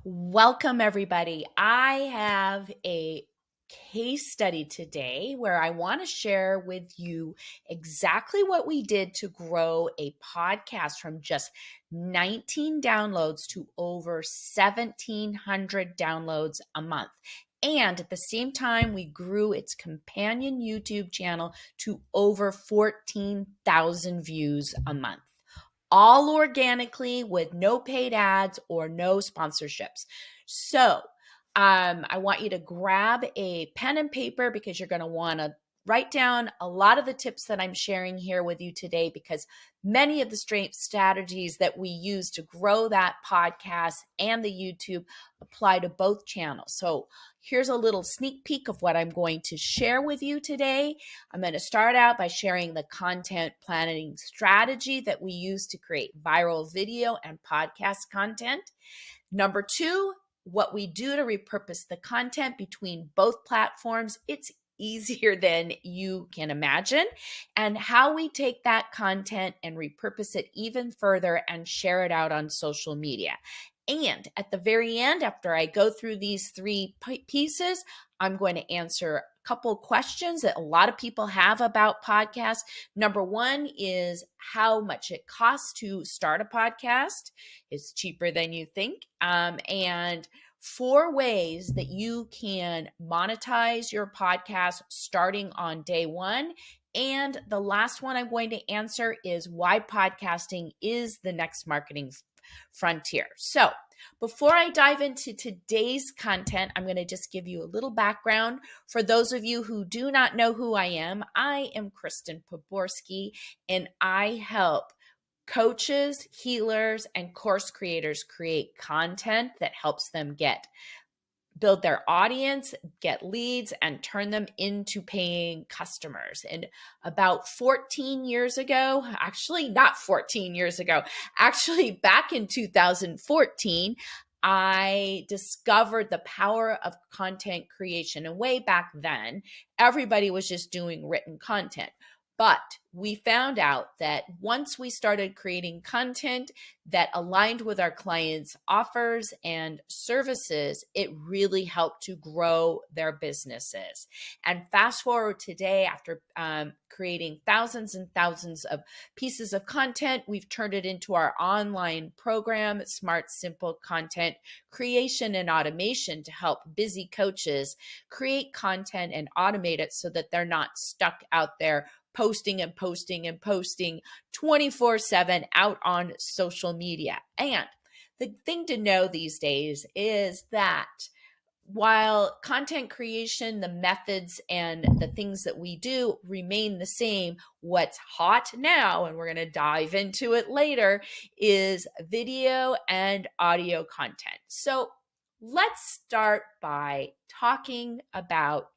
Welcome, everybody. I have a case study today where I want to share with you exactly what we did to grow a podcast from just 19 downloads to over 1,700 downloads a month. And at the same time, we grew its companion YouTube channel to over 14,000 views a month, all organically with no paid ads or no sponsorships. So I want you to grab a pen and paper because you're going to want to write down a lot of the tips that I'm sharing here with you today, because many of the strategies that we use to grow that podcast and the YouTube apply to both channels. So here's a little sneak peek of what I'm going to share with you today. I'm going to start out by sharing the content planning strategy that we use to create viral video and podcast content. Number two, what we do to repurpose the content between both platforms. It's easier than you can imagine, and how we take that content and repurpose it even further and share it out on social media. And at the very end, after I go through these three pieces, I'm going to answer a couple questions that a lot of people have about podcasts. Number one is how much it costs to start a podcast. It's cheaper than you think. And 4 ways that you can monetize your podcast starting on day one. And the last one I'm going to answer is why podcasting is the next marketing frontier. So before I dive into today's content, I'm going to just give you a little background. For those of you who do not know who I am Kristen Poborski, and I help coaches, healers, and course creators create content that helps them build their audience, get leads, and turn them into paying customers. And about 14 years ago, actually not 14 years ago, actually back in 2014, I discovered the power of content creation. And way back then, everybody was just doing written content. But we found out that once we started creating content that aligned with our clients' offers and services, it really helped to grow their businesses. And fast forward today, after creating thousands and thousands of pieces of content, we've turned it into our online program, Smart Simple Content Creation and Automation, to help busy coaches create content and automate it so that they're not stuck out there posting 24/7 out on social media. And the thing to know these days is that while content creation, the methods and the things that we do remain the same, what's hot now, and we're going to dive into it later, is video and audio content. So let's start by talking about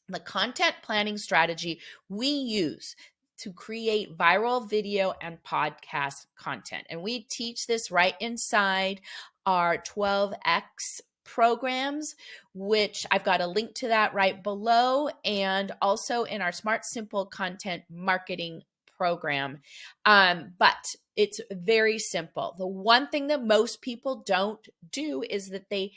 the content planning strategy we use to create viral video and podcast content. And we teach this right inside our 12X programs, which I've got a link to that right below, and also in our Smart Simple Content Marketing program. But it's very simple. The one thing that most people don't do is that they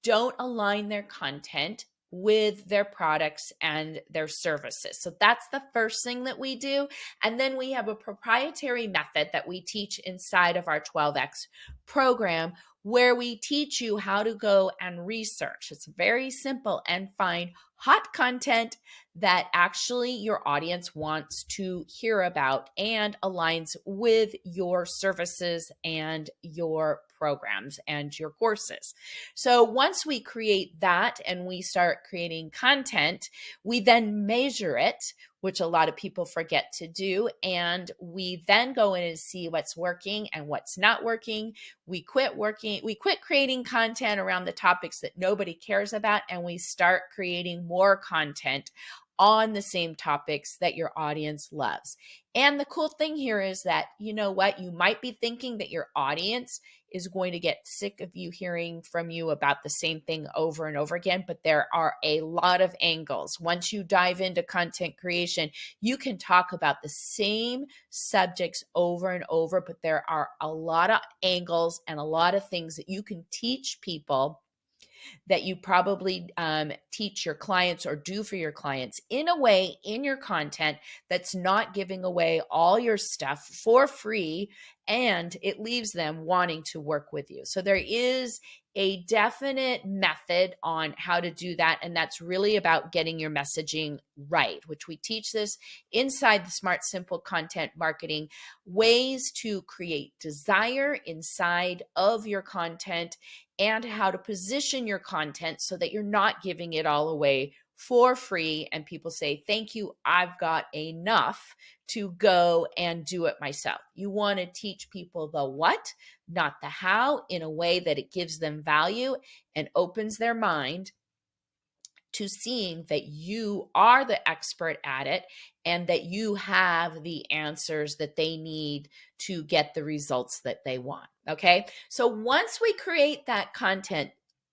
don't align their content with their products and their services. So that's the first thing that we do. And then we have a proprietary method that we teach inside of our 12X program, where we teach you how to go and research. It's very simple, and find hot content that actually your audience wants to hear about and aligns with your services and your programs and your courses. So once we create that and we start creating content, we then measure it, which a lot of people forget to do. And we then go in and see what's working and what's not working. We quit creating content around the topics that nobody cares about, and we start creating more content on the same topics that your audience loves. And the cool thing here is that, you know what, you might be thinking that your audience is going to get sick of you hearing from you about the same thing over and over again, but there are a lot of angles. Once you dive into content creation, you can talk about the same subjects over and over, but there are a lot of angles and a lot of things that you can teach people that you probably teach your clients or do for your clients in a way in your content that's not giving away all your stuff for free, and it leaves them wanting to work with you. So there is a definite method on how to do that, and that's really about getting your messaging right, which we teach this inside the Smart Simple Content Marketing, ways to create desire inside of your content and how to position your content so that you're not giving it all away for free and people say, thank you, I've got enough to go and do it myself. You want to teach people the what, not the how, in a way that it gives them value and opens their mind to seeing that you are the expert at it and that you have the answers that they need to get the results that they want. Okay. So once we create that content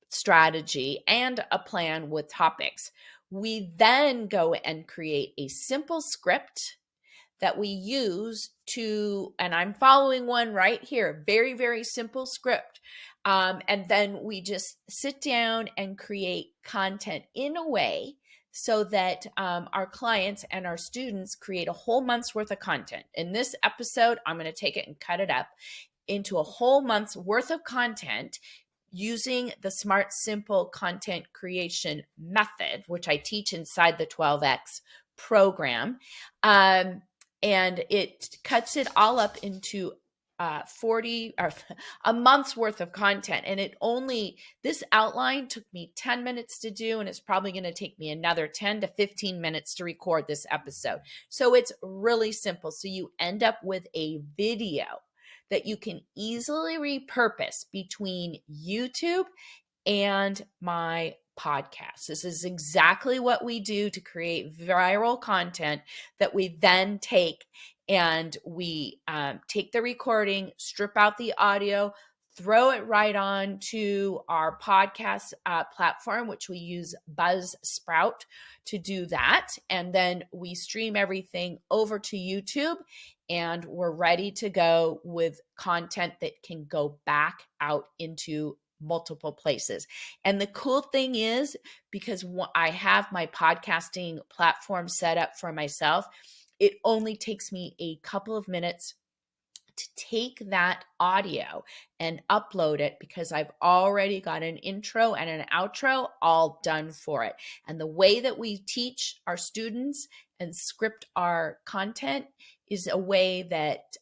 strategy and a plan with topics, we then go and create a simple script that we use to, and I'm following one right here, very, very simple script. And then we just sit down and create content in a way so that our clients and our students create a whole month's worth of content. In this episode, I'm going to take it and cut it up into a whole month's worth of content using the Smart Simple Content Creation method, which I teach inside the 12X program. And it cuts it all up into 40 or a month's worth of content. And this outline took me 10 minutes to do, and it's probably going to take me another 10 to 15 minutes to record this episode. So it's really simple. So you end up with a video that you can easily repurpose between YouTube and my podcast. This is exactly what we do to create viral content that we then take and we take the recording, strip out the audio, throw it right on to our podcast platform, which we use Buzzsprout to do that. And then we stream everything over to YouTube, and we're ready to go with content that can go back out into multiple places. And the cool thing is, because I have my podcasting platform set up for myself, it only takes me a couple of minutes to take that audio and upload it, because I've already got an intro and an outro all done for it. And the way that we teach our students and script our content is a way that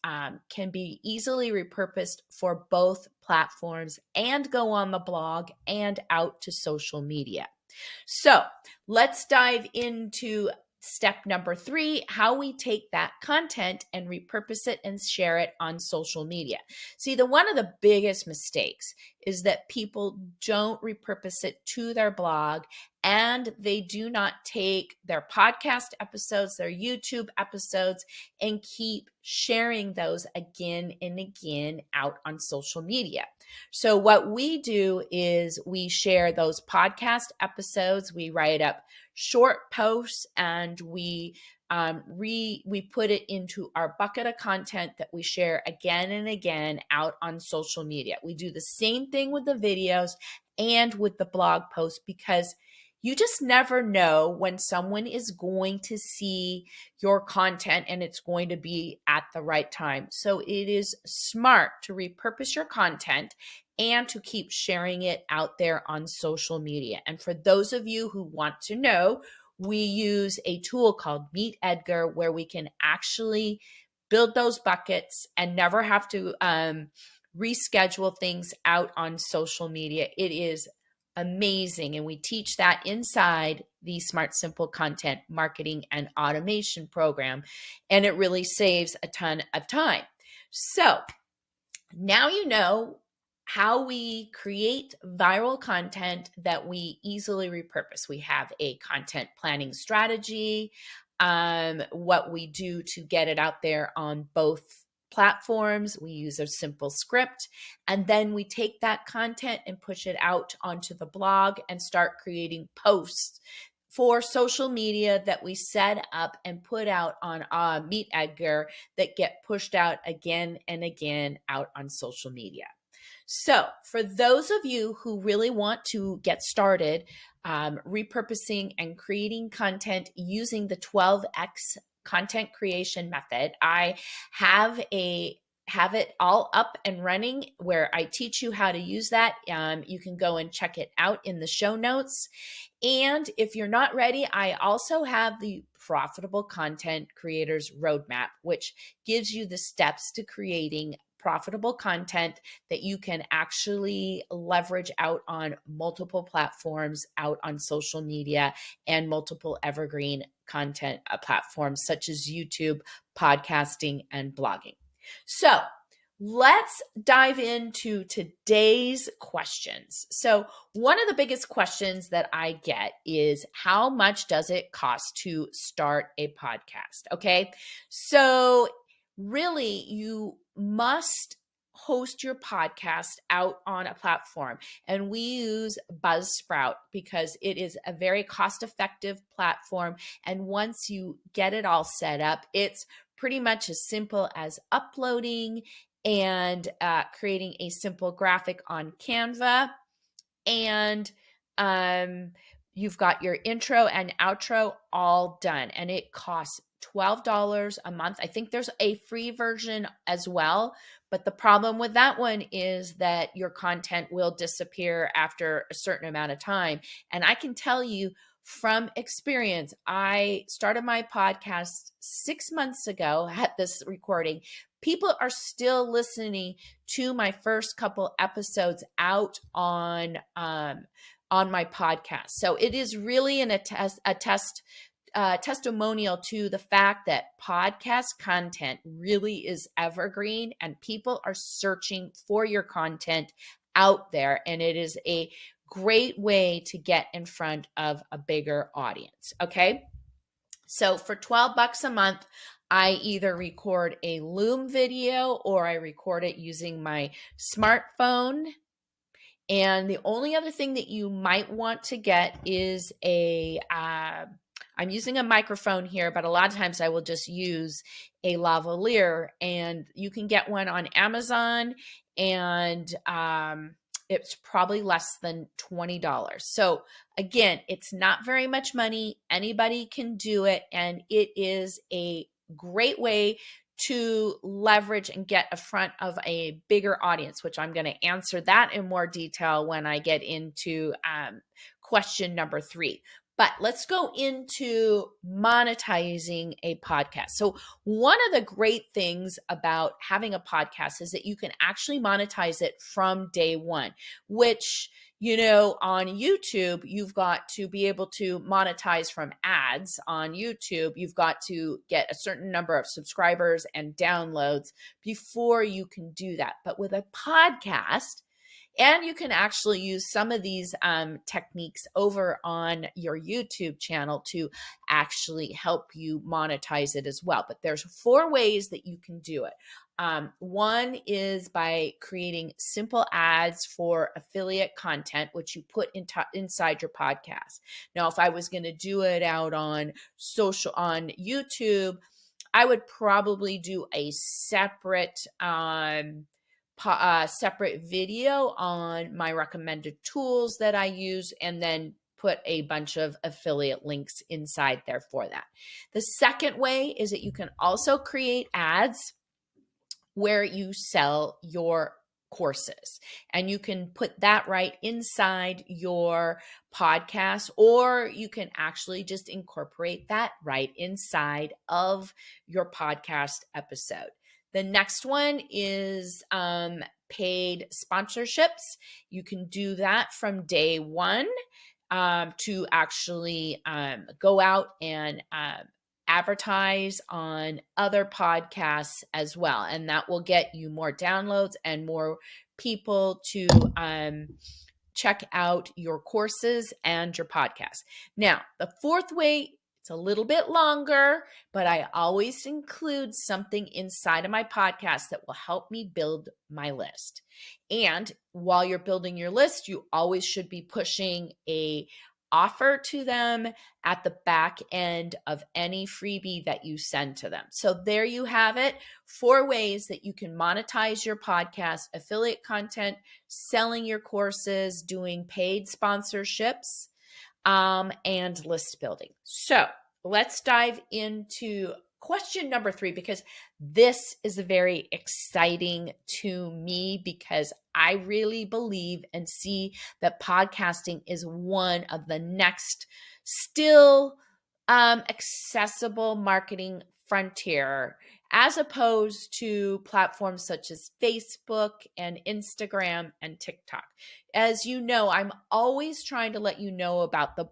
can be easily repurposed for both platforms and go on the blog and out to social media. So let's dive into step number 3, how we take that content and repurpose it and share it on social media. See, one of the biggest mistakes is that people don't repurpose it to their blog, and they do not take their podcast episodes, their YouTube episodes, and keep sharing those again and again out on social media. So what we do is we share those podcast episodes, we write up short posts, and we put it into our bucket of content that we share again and again out on social media. We do the same thing with the videos and with the blog posts, because you just never know when someone is going to see your content and it's going to be at the right time. So it is smart to repurpose your content and to keep sharing it out there on social media. And for those of you who want to know, we use a tool called Meet Edgar, where we can actually build those buckets and never have to reschedule things out on social media. It is amazing. And we teach that inside the Smart Simple Content Marketing and Automation program. And it really saves a ton of time. So now you know how we create viral content that we easily repurpose. We have a content planning strategy, what we do to get it out there on both platforms. We use a simple script, and then we take that content and push it out onto the blog and start creating posts for social media that we set up and put out on Meet Edgar that get pushed out again and again out on social media. So, for those of you who really want to get started repurposing and creating content using the 12x content creation method, I have it all up and running where I teach you how to use that. You can go and check it out in the show notes. And if you're not ready, I also have the Profitable Content Creators Roadmap, which gives you the steps to creating profitable content that you can actually leverage out on multiple platforms, out on social media, and multiple evergreen content platforms such as YouTube, podcasting, and blogging. So let's dive into today's questions. So one of the biggest questions that I get is, how much does it cost to start a podcast? Okay. So really, you must host your podcast out on a platform. And we use Buzzsprout because it is a very cost-effective platform. And once you get it all set up, it's pretty much as simple as uploading and creating a simple graphic on Canva. And you've got your intro and outro all done. And it costs $12 a month. I think there's a free version as well. But the problem with that one is that your content will disappear after a certain amount of time. And I can tell you from experience, I started my podcast 6 months ago at this recording. People are still listening to my first couple episodes out on my podcast. So it is really a testimonial to the fact that podcast content really is evergreen and people are searching for your content out there. And it is a great way to get in front of a bigger audience. Okay. So for $12 a month, I either record a Loom video or I record it using my smartphone. And the only other thing that you might want to get is I'm using a microphone here, but a lot of times I will just use a lavalier, and you can get one on Amazon, and it's probably less than $20. So again, it's not very much money. Anybody can do it, and it is a great way to leverage and get in front of a bigger audience, which I'm going to answer that in more detail when I get into question number 3. But let's go into monetizing a podcast. So one of the great things about having a podcast is that you can actually monetize it from day one, which, on YouTube, you've got to be able to monetize from ads. On YouTube, you've got to get a certain number of subscribers and downloads before you can do that. But with a podcast, and you can actually use some of these techniques over on your YouTube channel to actually help you monetize it as well. But there's 4 ways that you can do it. One is by creating simple ads for affiliate content, which you put inside your podcast. Now, if I was going to do it out on YouTube, I would probably do a separate video on my recommended tools that I use, and then put a bunch of affiliate links inside there for that. The second way is that you can also create ads where you sell your courses, and you can put that right inside your podcast, or you can actually just incorporate that right inside of your podcast episode. The next one is paid sponsorships. You can do that from day one to actually go out and advertise on other podcasts as well. And that will get you more downloads and more people to check out your courses and your podcast. Now, the fourth way, it's a little bit longer, but I always include something inside of my podcast that will help me build my list. And while you're building your list, you always should be pushing a offer to them at the back end of any freebie that you send to them. So there you have it. 4 ways that you can monetize your podcast: affiliate content, selling your courses, doing paid sponsorships, and list building. So let's dive into question number 3, because this is very exciting to me, because I really believe and see that podcasting is one of the next still accessible marketing frontier, as opposed to platforms such as Facebook and Instagram and TikTok. As you know, I'm always trying to let you know about the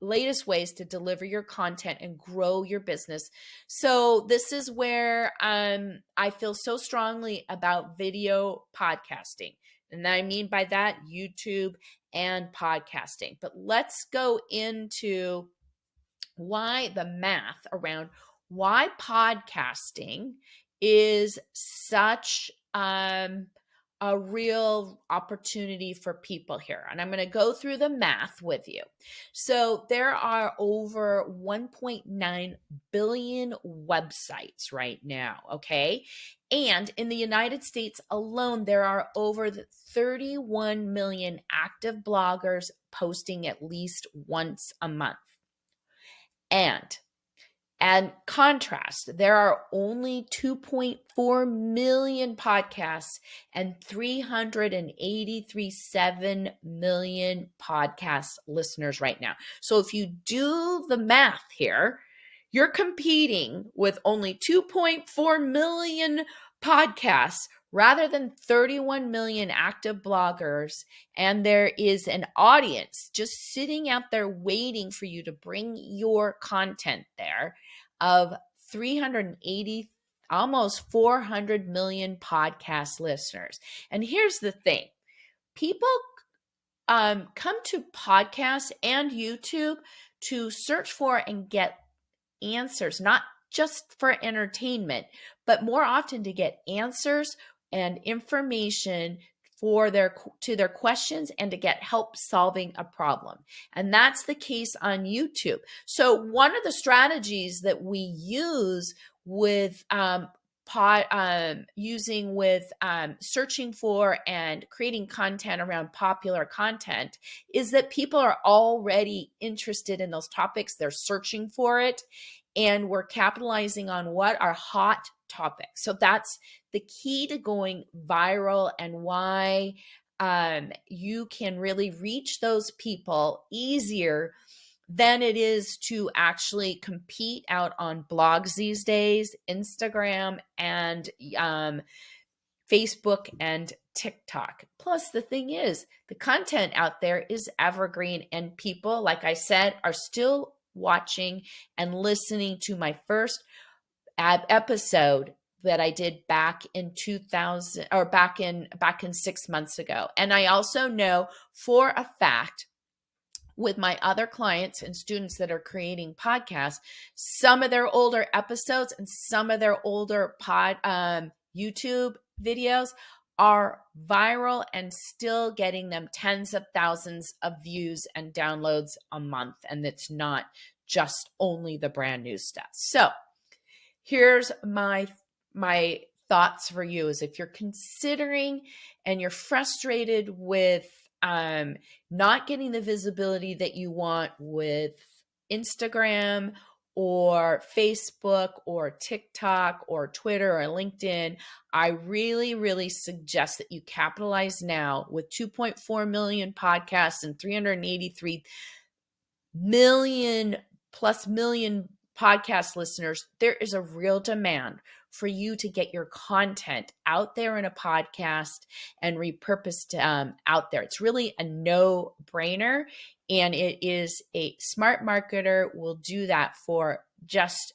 latest ways to deliver your content and grow your business. So this is where I feel so strongly about video podcasting. And I mean by that, YouTube and podcasting. But let's go into why the math around why podcasting is such a real opportunity for people here. And I'm going to go through the math with you. So there are over 1.9 billion websites right now, okay? And in the United States alone, there are over 31 million active bloggers posting at least once a month. And contrast, there are only 2.4 million podcasts and 383.7 million podcast listeners right now. So if you do the math here, you're competing with only 2.4 million podcasts rather than 31 million active bloggers. And there is an audience just sitting out there waiting for you to bring your content there of 380, almost 400 million podcast listeners. And here's the thing. People come to podcasts and YouTube to search for and get answers, not just for entertainment, but more often to get answers and information to their questions and to get help solving a problem. And that's the case on YouTube. So one of the strategies that we use with searching for and creating content around popular content is that people are already interested in those topics. They're searching for it, and we're capitalizing on what are hot topics. So that's the key to going viral, and why you can really reach those people easier than it is to actually compete out on blogs these days, Instagram and Facebook and TikTok. Plus, the thing is, the content out there is evergreen, and people, like I said, are still watching and listening to my first episode that I did back in 2000, or back in 6 months ago. And I also know for a fact, with my other clients and students that are creating podcasts, some of their older episodes and some of their older YouTube videos are viral and still getting them tens of thousands of views and downloads a month. And it's not just only the brand new stuff. So here's my thoughts for you: is if you're considering and you're frustrated with not getting the visibility that you want with Instagram or Facebook or TikTok or Twitter or LinkedIn, I really, really suggest that you capitalize now with 2.4 million podcasts and 383 million podcast listeners. There is a real demand for you to get your content out there in a podcast and repurposed out there. It's really a no-brainer, and it is a smart marketer will do that for just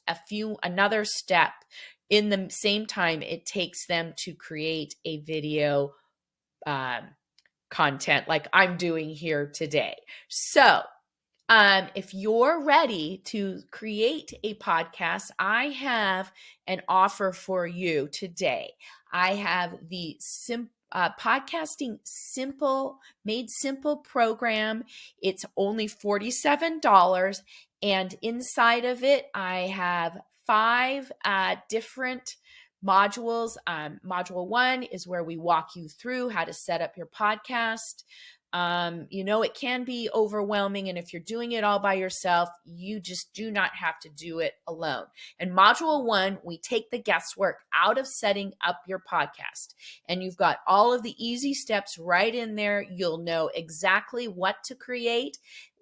another step in the same time it takes them to create a video content like I'm doing here today. So if you're ready to create a podcast, I have an offer for you today. I have the podcasting simple made simple program. It's only $47, and inside of it I have 5 different modules. Module 1 is where we walk you through how to set up your podcast. It can be overwhelming, and if you're doing it all by yourself, you just do not have to do it alone. In module 1, we take the guesswork out of setting up your podcast, and you've got all of the easy steps right in there. You'll know exactly what to create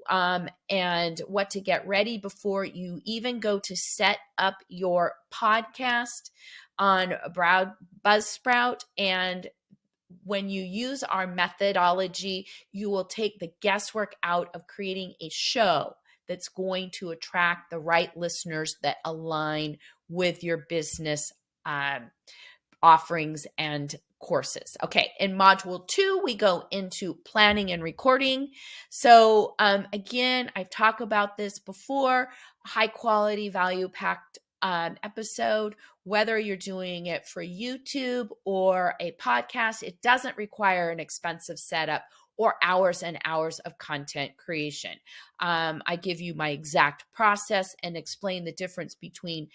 and what to get ready before you even go to set up your podcast on Buzzsprout. And when you use our methodology, you will take the guesswork out of creating a show that's going to attract the right listeners that align with your business offerings and courses. Okay, in module 2, we go into planning and recording. So again, I've talked about this before, high quality, value packed episode, whether you're doing it for YouTube or a podcast, it doesn't require an expensive setup or hours and hours of content creation. I give you my exact process and explain the difference between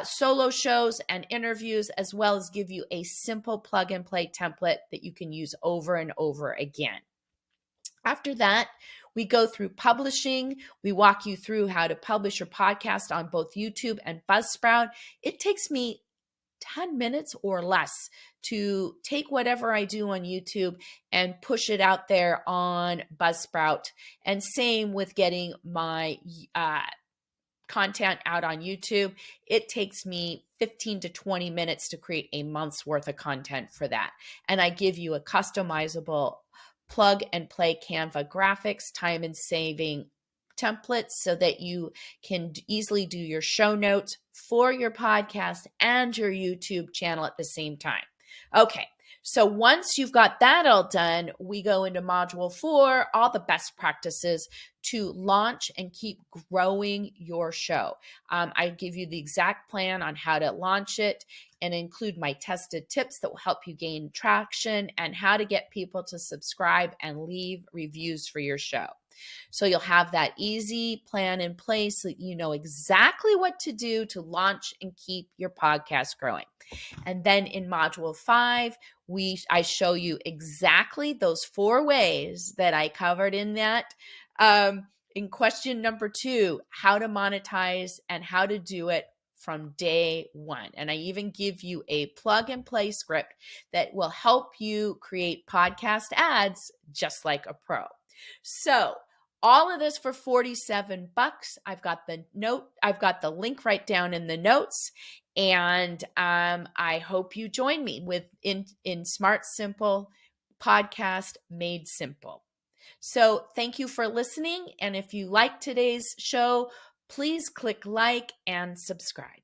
solo shows and interviews, as well as give you a simple plug and play template that you can use over and over again. After that, we go through publishing. We walk you through how to publish your podcast on both YouTube and Buzzsprout. It takes me 10 minutes or less to take whatever I do on YouTube and push it out there on Buzzsprout. And same with getting my content out on YouTube. It takes me 15 to 20 minutes to create a month's worth of content for that. And I give you a customizable plug and play Canva graphics, time and saving templates so that you can easily do your show notes for your podcast and your YouTube channel at the same time. Okay, so once you've got that all done, we go into module 4, all the best practices to launch and keep growing your show. I give you the exact plan on how to launch it and include my tested tips that will help you gain traction and how to get people to subscribe and leave reviews for your show. So you'll have that easy plan in place so that you know exactly what to do to launch and keep your podcast growing. And then in module 5, I show you exactly those 4 ways that I covered in that. In question number 2, how to monetize and how to do it from day 1. And I even give you a plug and play script that will help you create podcast ads just like a pro. So all of this for $47. I've got the link right down in the notes. And I hope you join me in Smart Simple Podcast Made Simple. So thank you for listening. And if you like today's show, please click like and subscribe.